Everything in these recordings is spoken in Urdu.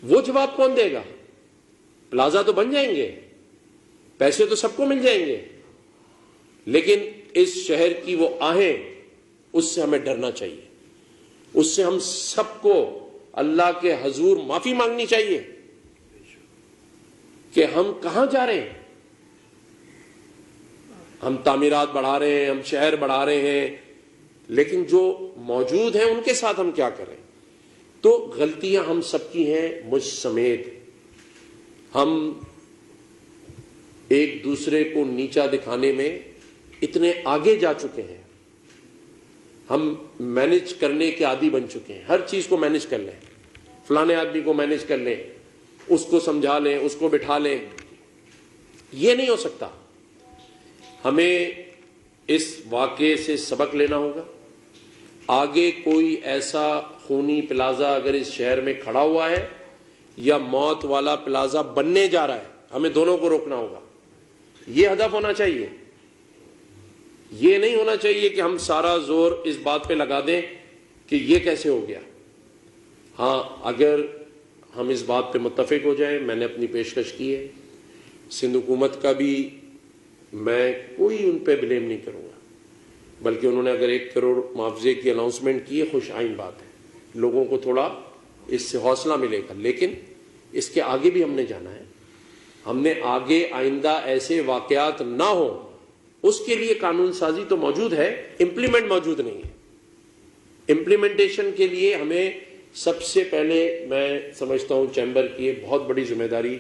وہ جواب کون دے گا؟ پلازا تو بن جائیں گے، پیسے تو سب کو مل جائیں گے، لیکن اس شہر کی وہ آہیں، اس سے ہمیں ڈرنا چاہیے، اس سے ہم سب کو اللہ کے حضور معافی مانگنی چاہیے کہ ہم کہاں جا رہے ہیں۔ ہم تعمیرات بڑھا رہے ہیں، ہم شہر بڑھا رہے ہیں، لیکن جو موجود ہیں ان کے ساتھ ہم کیا کریں؟ تو غلطیاں ہم سب کی ہیں، مجھ سمیت۔ ہم ایک دوسرے کو نیچا دکھانے میں اتنے آگے جا چکے ہیں، ہم مینج کرنے کے عادی بن چکے ہیں، ہر چیز کو مینج کر لیں، فلانے آدمی کو مینج کر لیں، اس کو سمجھا لیں، اس کو بٹھا لیں۔ یہ نہیں ہو سکتا۔ ہمیں اس واقعے سے سبق لینا ہوگا۔ آگے کوئی ایسا خونی پلازا اگر اس شہر میں کھڑا ہوا ہے یا موت والا پلازا بننے جا رہا ہے، ہمیں دونوں کو روکنا ہوگا۔ یہ ہدف ہونا چاہیے۔ یہ نہیں ہونا چاہیے کہ ہم سارا زور اس بات پہ لگا دیں کہ یہ کیسے ہو گیا۔ ہاں، اگر ہم اس بات پہ متفق ہو جائیں، میں نے اپنی پیشکش کی ہے، سندھ حکومت کا بھی میں کوئی ان پہ بلیم نہیں کروں گا، بلکہ انہوں نے اگر 1 کروڑ معاوضے کی اناؤنسمنٹ کی ہے، خوش آئند بات ہے، لوگوں کو تھوڑا اس سے حوصلہ ملے گا، لیکن اس کے آگے بھی ہم نے جانا ہے۔ ہم نے آگے آئندہ ایسے واقعات نہ ہوں، اس کے لیے قانون سازی تو موجود ہے، امپلیمنٹ موجود نہیں ہے۔ امپلیمنٹیشن کے لیے ہمیں سب سے پہلے، میں سمجھتا ہوں چیمبر کی ایک بہت بڑی ذمہ داری،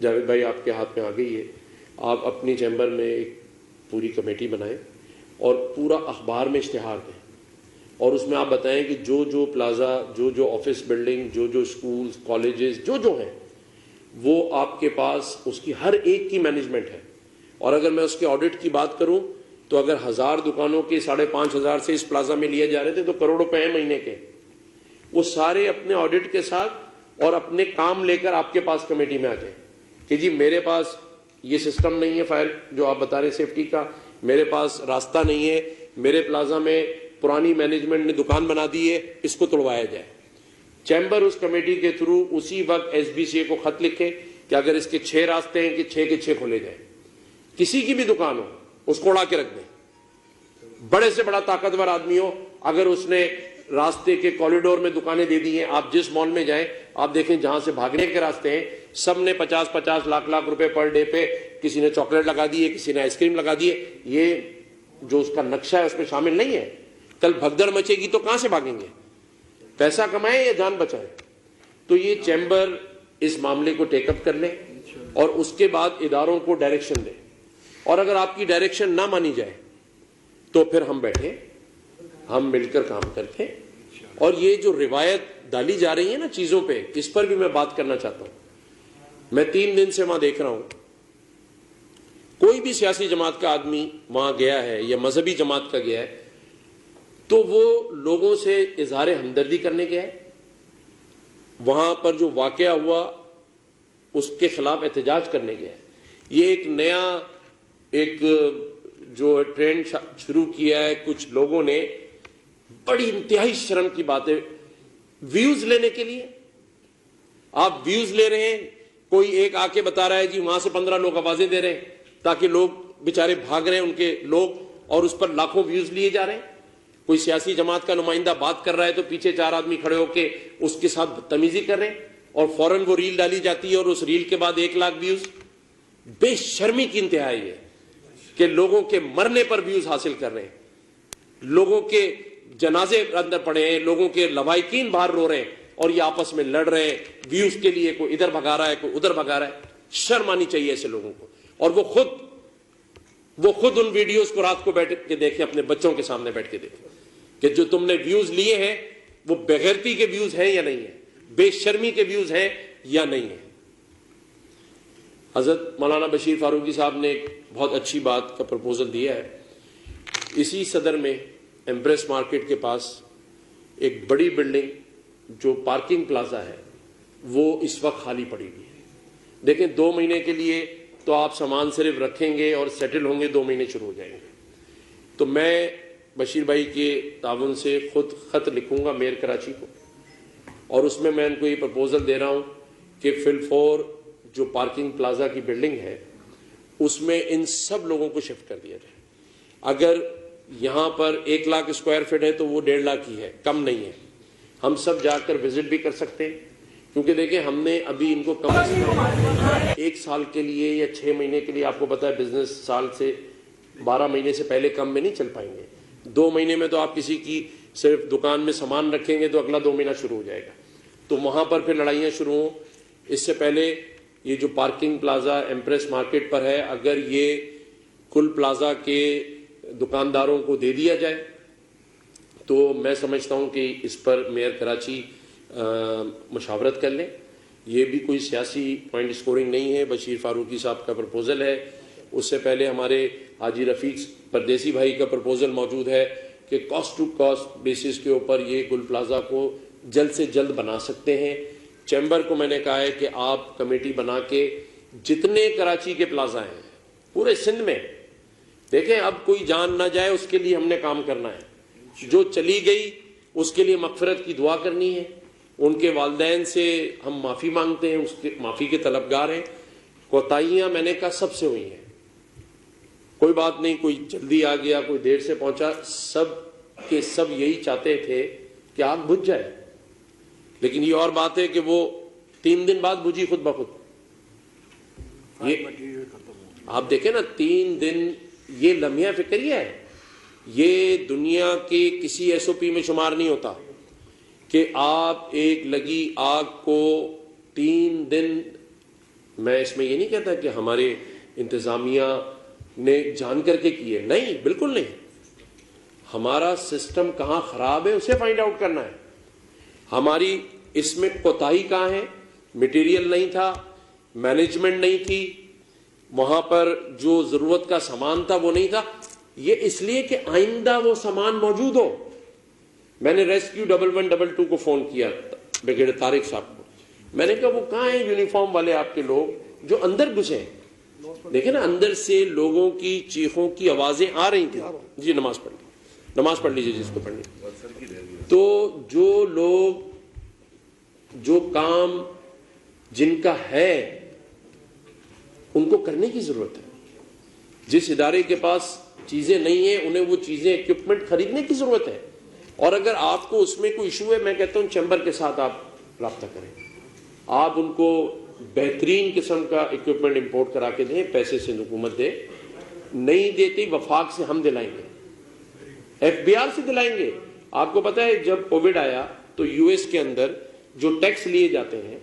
جاوید بھائی آپ کے ہاتھ میں آ گئی ہے۔ آپ اپنی چیمبر میں ایک پوری کمیٹی بنائیں اور پورا اخبار میں اشتہار دیں، اور اس میں آپ بتائیں کہ جو پلازا، جو آفس بلڈنگ، جو اسکولز، کالجز جو ہیں، وہ آپ کے پاس اس کی ہر ایک کی مینجمنٹ ہے۔ اور اگر میں اس کے آڈٹ کی بات کروں تو اگر 1000 دکانوں کے 5,500 سے اس پلازا میں لیے جا رہے تھے تو کروڑ روپے ہیں مہینے کے۔ وہ سارے اپنے آڈٹ کے ساتھ اور اپنے کام لے کر آپ کے پاس کمیٹی میں آ جائیں کہ جی میرے پاس یہ سسٹم نہیں ہے، فائر جو آپ بتا رہے سیفٹی کا، میرے پاس راستہ نہیں ہے، میرے پلازا میں پرانی مینجمنٹ نے دکان بنا دی ہے، اس کو توڑوایا جائے۔ چیمبر اس کمیٹی کے تھرو اسی وقت ایس بی سی اے کو خط لکھے کہ اگر اس کے 6 راستے ہیں کہ 6 کے 6 کھولے جائیں، کسی کی بھی دکان ہو اس کو اڑا کے رکھ دیں۔ بڑے سے بڑا طاقتور آدمی ہو، اگر اس نے راستے کے کوریڈور میں دکانیں دے دی ہیں، آپ جس مال میں جائیں آپ دیکھیں جہاں سے بھاگنے کے راستے ہیں، سب نے 50 لاکھ روپے پر ڈے پہ، کسی نے چاکلیٹ لگا دی ہے، کسی نے آئس کریم لگا دی ہے۔ یہ جو اس کا نقشہ ہے اس میں شامل نہیں ہے۔ کل بھگدڑ مچے گی تو کہاں سے بھاگیں گے؟ پیسہ کمائیں یا جان بچائیں؟ تو یہ چیمبر اس معاملے کو ٹیک اپ کر لے اور اس کے بعد اداروں کو ڈائریکشن دے، اور اگر آپ کی ڈائریکشن نہ مانی جائے تو پھر ہم بیٹھے، ہم مل کر کام کرتے۔ اور یہ جو روایت ڈالی جا رہی ہے نا چیزوں پہ، اس پر بھی میں بات کرنا چاہتا ہوں۔ میں 3 دن سے وہاں دیکھ رہا ہوں، کوئی بھی سیاسی جماعت کا آدمی وہاں گیا ہے یا مذہبی جماعت کا گیا ہے تو وہ لوگوں سے اظہار ہمدردی کرنے گیا ہے، وہاں پر جو واقعہ ہوا اس کے خلاف احتجاج کرنے گیا ہے۔ یہ ایک نیا جو ٹرینڈ شروع کیا ہے کچھ لوگوں نے، بڑی انتہائی شرم کی بات ہے، ویوز لینے کے لیے آپ ویوز لے رہے ہیں۔ کوئی ایک آ کے بتا رہا ہے جی وہاں سے 15 لوگ آوازیں دے رہے ہیں تاکہ لوگ بیچارے بھاگ رہے ہیں ان کے لوگ، اور اس پر لاکھوں ویوز لیے جا رہے ہیں۔ کوئی سیاسی جماعت کا نمائندہ بات کر رہا ہے تو پیچھے 4 آدمی کھڑے ہو کے اس کے ساتھ بدتمیزی کر رہے ہیں، اور فوراً وہ ریل ڈالی جاتی ہے اور اس ریل کے بعد 1 لاکھ ویوز۔ بے شرمی کی انتہائی ہے کہ لوگوں کے مرنے پر ویوز حاصل کر رہے ہیں، لوگوں کے جنازے اندر پڑے ہیں، لوگوں کے لوائقین باہر رو رہے ہیں، اور یہ آپس میں لڑ رہے ہیں ویوز کے لیے، کوئی ادھر بھگا رہا ہے کوئی ادھر بھگا رہا ہے۔ شرم آنی چاہیے ایسے لوگوں کو۔ اور وہ خود ان ویڈیوز کو رات کو بیٹھ کے دیکھیں، اپنے بچوں کے سامنے بیٹھ کے دیکھیں کہ جو تم نے ویوز لیے ہیں وہ بغیرتی کے ویوز ہیں یا نہیں ہیں، بے شرمی کے ویوز ہیں یا نہیں ہیں۔ حضرت مولانا بشیر فاروقی صاحب نے ایک بہت اچھی بات کا پرپوزل دیا ہے۔ اسی صدر میں ایمپریس مارکیٹ کے پاس ایک بڑی بلڈنگ جو پارکنگ پلازا ہے وہ اس وقت خالی پڑی ہوئی ہے۔ دیکھیں 2 مہینے کے لیے تو آپ سامان صرف رکھیں گے اور سیٹل ہوں گے، 2 مہینے شروع ہو جائیں گے۔ تو میں بشیر بھائی کے تعاون سے خود خط لکھوں گا میئر کراچی کو، اور اس میں ان کو یہ پرپوزل دے رہا ہوں کہ فل4 جو پارکنگ پلازا کی بلڈنگ ہے اس میں ان سب لوگوں کو شفٹ کر دیا جائے. اگر یہاں پر 1 لاکھ اسکوائر فٹ ہے تو وہ 1.5 لاکھ ہی ہے, کم نہیں ہے. ہم سب جا کر وزٹ بھی کر سکتے ہیں, کیونکہ دیکھیں ہم نے ابھی ان کو کم از کم 1 سال کے لیے یا 6 مہینے کے لیے, آپ کو پتا ہے بزنس سال سے 12 مہینے سے پہلے کم میں نہیں چل پائیں گے. 2 مہینے میں تو آپ کسی کی صرف دکان میں سامان رکھیں گے تو اگلا 2 مہینہ شروع ہو جائے گا, تو وہاں پر پھر لڑائیاں شروع ہوں. اس سے پہلے یہ جو پارکنگ پلازا ایمپریس مارکیٹ پر ہے, اگر یہ کل پلازا کے دکانداروں کو دے دیا جائے تو میں سمجھتا ہوں کہ اس پر میئر کراچی مشاورت کر لیں. یہ بھی کوئی سیاسی پوائنٹ سکورنگ نہیں ہے, بشیر فاروقی صاحب کا پرپوزل ہے. اس سے پہلے ہمارے حاجی رفیق پردیسی بھائی کا پرپوزل موجود ہے کہ کاسٹ ٹو کاسٹ بیسس کے اوپر یہ گل پلازا کو جلد سے جلد بنا سکتے ہیں. چیمبر کو میں نے کہا ہے کہ آپ کمیٹی بنا کے جتنے کراچی کے پلازا ہیں پورے سندھ میں, دیکھیں اب کوئی جان نہ جائے اس کے لیے ہم نے کام کرنا ہے. جو چلی گئی اس کے لیے مغفرت کی دعا کرنی ہے, ان کے والدین سے ہم معافی مانگتے ہیں, اس کے معافی کے طلبگار ہیں. کوتاہیاں میں نے کہا سب سے ہوئی ہیں, کوئی بات نہیں, کوئی جلدی آ گیا, کوئی دیر سے پہنچا, سب کے سب یہی چاہتے تھے کہ آگ بجھ جائے. لیکن یہ اور بات ہے کہ وہ 3 دن بعد بجھی خود بخود. یہ آپ دیکھیں نا 3 دن, یہ لمحہ فکریہ ہے, یہ دنیا کے کسی ایس او پی میں شمار نہیں ہوتا کہ آپ ایک لگی آگ کو 3 دن. میں اس میں یہ نہیں کہتا کہ ہمارے انتظامیہ نے جان کر کے کی ہے, نہیں بالکل نہیں. ہمارا سسٹم کہاں خراب ہے اسے فائنڈ آؤٹ کرنا ہے. ہماری اس میں کوتاہی کہاں ہے, مٹیریل نہیں تھا, مینجمنٹ نہیں تھی, وہاں پر جو ضرورت کا سامان تھا وہ نہیں تھا. یہ اس لیے کہ آئندہ وہ سامان موجود ہو. میں نے ریسکیو 1112 کو فون کیا بریگیڈیئر طارق صاحب کو, میں نے کہا وہ کہاں ہیں یونیفارم والے آپ کے لوگ جو اندر گھسے ہیں. دیکھیں نا اندر سے لوگوں کی چیخوں کی آوازیں آ رہی تھیں. جی نماز پڑھ لیجیے جس کو پڑھنی. تو جو لوگ جو کام جن کا ہے ان کو کرنے کی ضرورت ہے. جس ادارے کے پاس چیزیں نہیں ہیں انہیں وہ چیزیں اکوپمنٹ خریدنے کی ضرورت ہے. اور اگر آپ کو اس میں کوئی ایشو ہے, میں کہتا ہوں چیمبر کے ساتھ آپ رابطہ کریں, آپ ان کو بہترین قسم کا اکوپمنٹ امپورٹ کرا کے دیں, پیسے سے حکومت دے. نہیں دیتی وفاق سے ہم دلائیں گے, FBR سے دلائیں گے. آپ کو پتا ہے جب کووڈ آیا تو US کے اندر جو ٹیکس لیے جاتے ہیں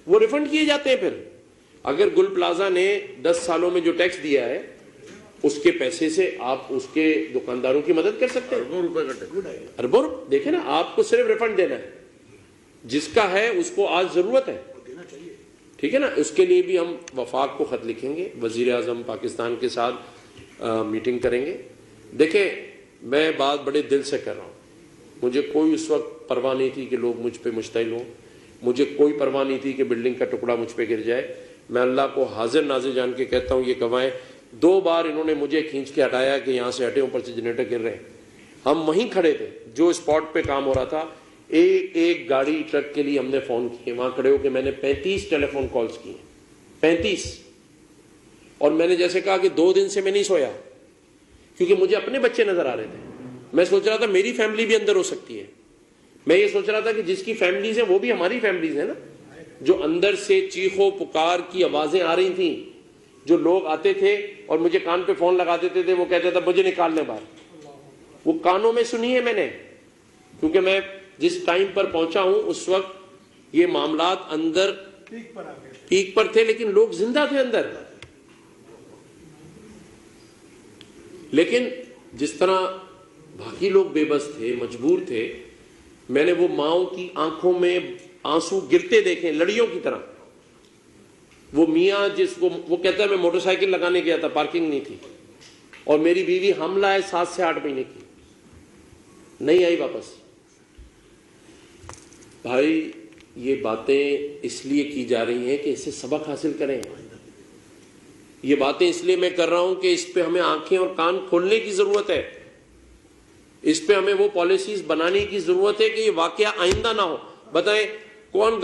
وہ ریفنڈ کیے جاتے ہیں. پھر اگر گل پلازا نے 10 سالوں میں جو ٹیکس دیا ہے اس کے پیسے سے آپ اس کے دکانداروں کی مدد کر سکتے ہیں. اربوں روپے دیکھیں نا, آپ کو صرف ریفنڈ دینا ہے. جس کا ہے اس کو آج ضرورت ہے, ٹھیک ہے نا. اس کے لیے بھی ہم وفاق کو خط لکھیں گے, وزیر اعظم پاکستان کے ساتھ میٹنگ کریں گے. دیکھیں میں بات بڑے دل سے کر رہا ہوں. مجھے کوئی اس وقت پرواہ نہیں تھی کہ لوگ مجھ پہ مشتعل ہوں, مجھے کوئی پرواہ نہیں تھی کہ بلڈنگ کا ٹکڑا مجھ پہ گر جائے. میں اللہ کو حاضر ناظر جان کے کہتا ہوں, یہ گواہیں 2 بار انہوں نے مجھے کھینچ کے ہٹایا کہ یہاں سے ہٹے, اوپر سے جنریٹر گر رہے ہیں. ہم وہیں کھڑے تھے جو اسپاٹ پہ کام ہو رہا تھا. ایک گاڑی ٹرک کے لیے ہم نے فون کیے, وہاں کھڑے ہو کے میں نے 35 ٹیلی فون کالز کیے, 35. اور میں نے جیسے کہا کہ 2 دن سے میں نہیں سویا کیونکہ مجھے اپنے بچے نظر آ رہے تھے. میں سوچ رہا تھا میری فیملی بھی اندر ہو سکتی ہے. میں یہ سوچ رہا تھا کہ جس کی فیملیز ہیں وہ بھی ہماری فیملیز ہیں نا. جو اندر سے چیخو پکار کی آوازیں آ رہی تھیں, جو لوگ آتے تھے اور مجھے کان پہ فون لگا دیتے تھے, وہ کہتے تھے مجھے نکال لیں باہر. وہ کانوں میں سنی ہے میں نے, کیونکہ میں جس ٹائم پر پہنچا ہوں اس وقت یہ معاملات اندر پیک پر تھے, لیکن لوگ زندہ تھے اندر. لیکن جس طرح باقی لوگ بے بس تھے, مجبور تھے, میں نے وہ ماؤں کی آنکھوں میں آنسو گرتے دیکھے لڑیوں کی طرح. وہ میاں جس کو وہ کہتا ہے میں موٹر سائیکل لگانے گیا تھا, پارکنگ نہیں تھی, اور میری بیوی حاملہ ہے 7 سے 8 مہینے کی, نہیں آئی واپس. بھائی یہ باتیں اس لیے کی جا رہی ہیں کہ اس سے سبق حاصل کریں. یہ باتیں اس لیے میں کر رہا ہوں کہ اس پہ ہمیں آنکھیں اور کان کھولنے کی ضرورت ہے. اس پہ ہمیں وہ پالیسیز بنانے کی ضرورت ہے کہ یہ واقعہ آئندہ نہ ہو. بتائیں کون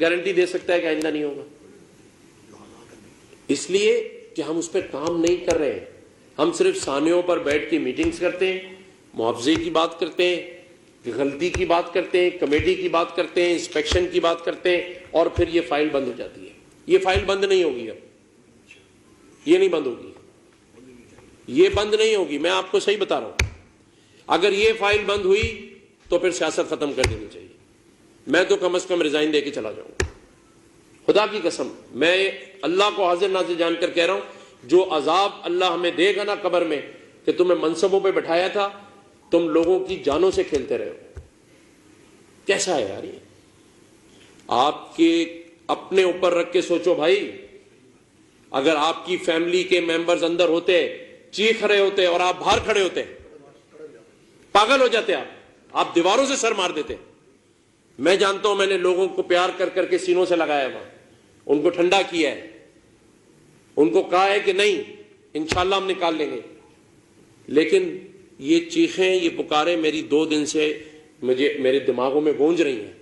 گارنٹی دے سکتا ہے کہ آئندہ نہیں ہوگا؟ اس لیے کہ ہم اس پہ کام نہیں کر رہے ہیں. ہم صرف سانحوں پر بیٹھ کے میٹنگز کرتے ہیں, معاوضے کی بات کرتے ہیں, غلطی کی بات کرتے ہیں, کمیٹی کی بات کرتے ہیں, انسپیکشن کی بات کرتے ہیں, اور پھر یہ فائل بند ہو جاتی ہے. یہ فائل بند نہیں ہوگی, اب یہ نہیں بند ہوگی, یہ بند نہیں ہوگی. میں آپ کو صحیح بتا رہا ہوں. اگر یہ فائل بند ہوئی تو پھر سیاست ختم کر دینی چاہیے. میں تو کم از کم ریزائن دے کے چلا جاؤں گا, خدا کی قسم. میں اللہ کو حاضر ناظر جان کر کہہ رہا ہوں, جو عذاب اللہ ہمیں دے گا نا قبر میں, کہ تمہیں منصبوں پہ بٹھایا تھا, تم لوگوں کی جانوں سے کھیلتے رہے ہو. کیسا ہے یار یہ؟ آپ کے اپنے اوپر رکھ کے سوچو بھائی. اگر آپ کی فیملی کے ممبرز اندر ہوتے, چیخ رہے ہوتے اور آپ باہر کھڑے ہوتے, پاگل ہو جاتے آپ دیواروں سے سر مار دیتے. میں جانتا ہوں, میں نے لوگوں کو پیار کر کر کے سینوں سے لگایا ہوا, ان کو ٹھنڈا کیا ہے, ان کو کہا ہے کہ نہیں انشاءاللہ ہم نکال لیں گے. لیکن یہ چیخیں, یہ پکاریں میری 2 دن سے میرے دماغوں میں گونج رہی ہیں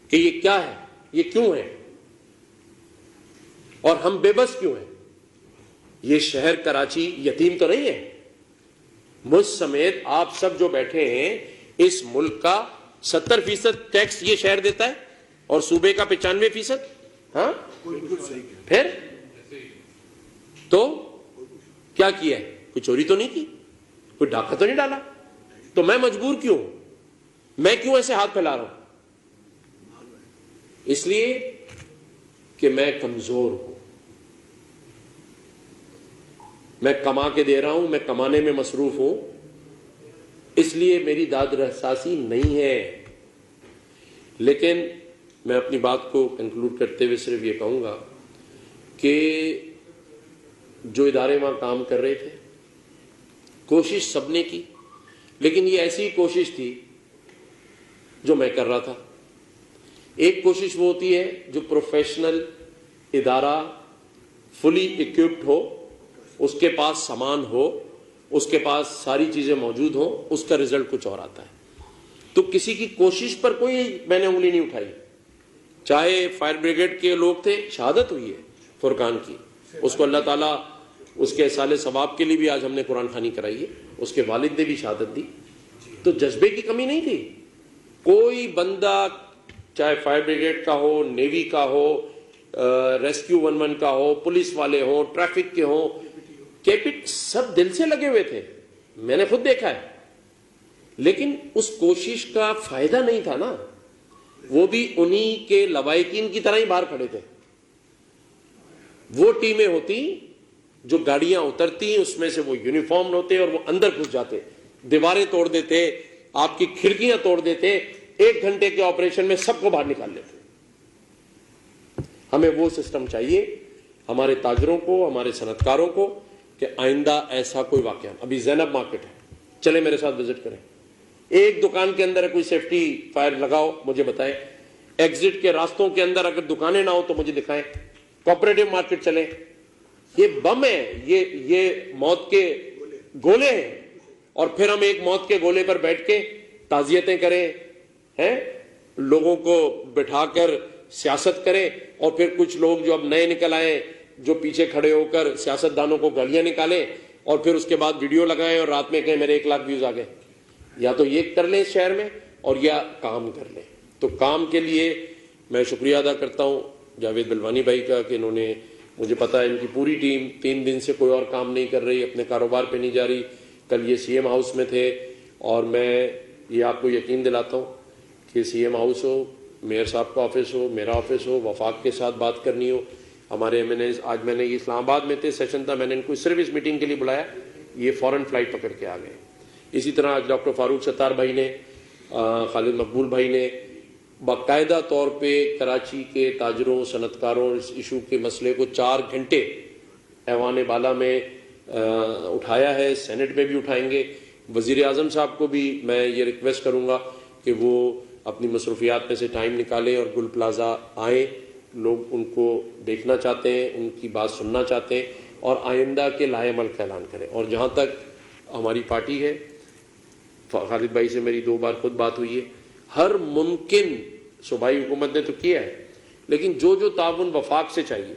کہ یہ کیا ہے, یہ کیوں ہے, اور ہم بے بس کیوں ہیں. یہ شہر کراچی یتیم تو نہیں ہے. مجھ سمیت آپ سب جو بیٹھے ہیں, اس ملک کا 70% ٹیکس یہ شہر دیتا ہے, اور صوبے کا 95%. ہاں, پھر تو کیا کیا ہے؟ کوئی چوری تو نہیں کی, کوئی ڈاکہ تو نہیں ڈالا. تو میں مجبور کیوں ہوں؟ میں کیوں ایسے ہاتھ پھیلا رہا ہوں؟ اس لیے کہ میں کمزور ہوں. میں کما کے دے رہا ہوں, میں کمانے میں مصروف ہوں, اس لیے میری داد رساسی نہیں ہے. لیکن میں اپنی بات کو کنکلوڈ کرتے ہوئے صرف یہ کہوں گا کہ جو ادارے وہاں کام کر رہے تھے, کوشش سب نے کی, لیکن یہ ایسی کوشش تھی جو میں کر رہا تھا. ایک کوشش وہ ہوتی ہے جو پروفیشنل ادارہ فلی اکوپڈ ہو, اس کے پاس سامان ہو, اس کے پاس ساری چیزیں موجود ہوں, اس کا رزلٹ کچھ اور آتا ہے. تو کسی کی کوشش پر کوئی میں نے انگلی نہیں اٹھائی. چاہے فائر بریگیڈ کے لوگ تھے, شہادت ہوئی ہے فرقان کی, اس کو اللہ تعالیٰ اس کے احسال ثواب کے لیے بھی آج ہم نے قرآن خوانی کرائی ہے, اس کے والد نے بھی شہادت دی. تو جذبے کی کمی نہیں تھی. کوئی بندہ چاہے فائر بریگیڈ کا ہو, نیوی کا ہو, ریسکیو 11 کا ہو, پولیس والے ہوں, ٹریفک کے ہوں, کیپٹ, سب دل سے لگے ہوئے تھے. میں نے خود دیکھا ہے. لیکن اس کوشش کا فائدہ نہیں تھا نا. وہ بھی انہی کے لوائقین کی طرح ہی باہر کھڑے تھے. وہ ٹیمیں ہوتی جو گاڑیاں اترتی, اس میں سے وہ یونیفارم ہوتے اور وہ اندر گھس جاتے, دیواریں توڑ دیتے, آپ کی کھڑکیاں توڑ دیتے, 1 گھنٹے کے آپریشن میں سب کو باہر نکال لیتے. ہمیں وہ سسٹم چاہیے ہمارے تاجروں کو, ہمارے صنعت کاروں کو, کہ آئندہ ایسا کوئی واقعہ. ابھی زینب مارکیٹ ہے, چلے میرے ساتھ وزٹ کریں. ایک دکان کے اندر کوئی سیفٹی فائر لگاؤ, مجھے بتائیں. ایگزٹ کے راستوں کے اندر اگر دکانیں نہ ہو تو مجھے دکھائیں. کوآپریٹو مارکیٹ چلیں. یہ بم ہے, یہ موت کے گولے ہیں, اور پھر ہم ایک موت کے گولے پر بیٹھ کے تعزیتیں کریں, ہیں لوگوں کو بٹھا کر سیاست کریں, اور پھر کچھ لوگ جو اب نئے نکل آئے جو پیچھے کھڑے ہو کر سیاست دانوں کو گالیاں نکالیں, اور پھر اس کے بعد ویڈیو لگائیں اور رات میں کہیں میرے 1 لاکھ ویوز آ گئے. یا تو یہ کر لیں اس شہر میں, اور یا کام کر لیں. تو کام کے لیے میں شکریہ ادا کرتا ہوں جاوید بلوانی بھائی کا, کہ انہوں نے, مجھے پتا ہے ان کی پوری ٹیم 3 دن سے کوئی اور کام نہیں کر رہی, اپنے کاروبار پہ نہیں جا رہی. کل یہ سی ایم ہاؤس میں تھے, اور میں یہ آپ کو یقین دلاتا ہوں کہ سی ایم ہاؤس ہو, میئر صاحب کا آفس ہو, میرا آفس ہو, وفاق کے ساتھ بات کرنی ہو, ہمارے ایم این ایز, آج میں نے اسلام آباد میں تھے, سیشن تھا, میں نے ان کو صرف اس میٹنگ کے لیے بلایا, یہ فوراً فلائٹ پکڑ کے آ گئے. اسی طرح آج ڈاکٹر فاروق ستار بھائی نے, خالد مقبول بھائی نے باقاعدہ طور پہ کراچی کے تاجروں, صنعت کاروں, اس ایشو کے مسئلے کو 4 گھنٹے ایوان بالا میں اٹھایا ہے, سینٹ میں بھی اٹھائیں گے. وزیر اعظم صاحب کو بھی میں یہ ریکویسٹ کروں گا کہ وہ اپنی مصروفیات میں سے ٹائم نکالیں اور گل پلازا آئیں. لوگ ان کو دیکھنا چاہتے ہیں, ان کی بات سننا چاہتے ہیں, اور آئندہ کے لائے عمل کا اعلان کریں. اور جہاں تک ہماری پارٹی ہے, خالد بھائی سے میری 2 بار خود بات ہوئی ہے, ہر ممکن صوبائی حکومت نے تو کیا ہے، لیکن جو تعاون وفاق سے چاہیے